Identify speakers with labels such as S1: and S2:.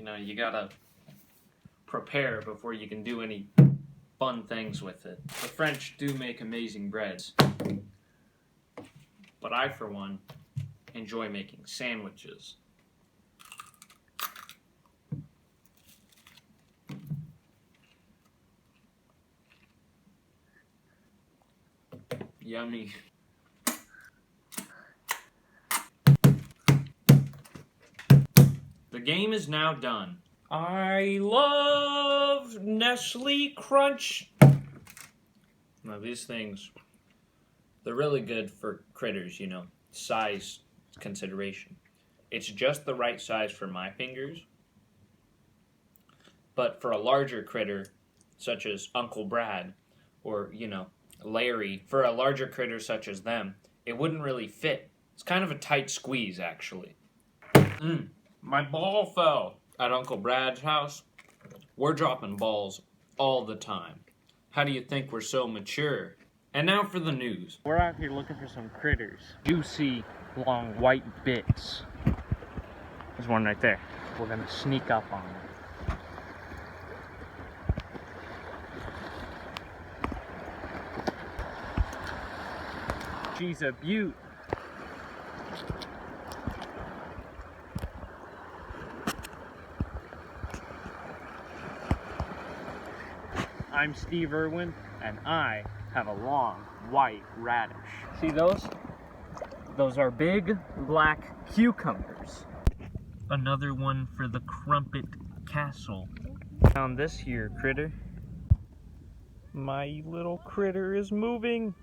S1: know, you gotta prepare before you can do any fun things with it. The French do make amazing breads, but I, for one, enjoy making sandwiches. Yummy. The game is now done. I love Nestle Crunch. Now these things, they're really good for critters, you know, size consideration. It's just the right size for my fingers. But for a larger critter, such as Uncle Brad, or, you know, Larry, for a larger critter such as them, it wouldn't really fit. It's kind of a tight squeeze, actually. My ball fell at Uncle Brad's house. We're dropping balls all the time. How do you think we're so mature? And now for the news. We're out here looking for some critters. Juicy, long white bits. There's one right there. We're gonna sneak up on it. She's a beaut. I'm Steve Irwin, and I have a long white radish. See those? Those are big black cucumbers. Another one for the Crumpet Castle. Found this here critter. My little critter is moving.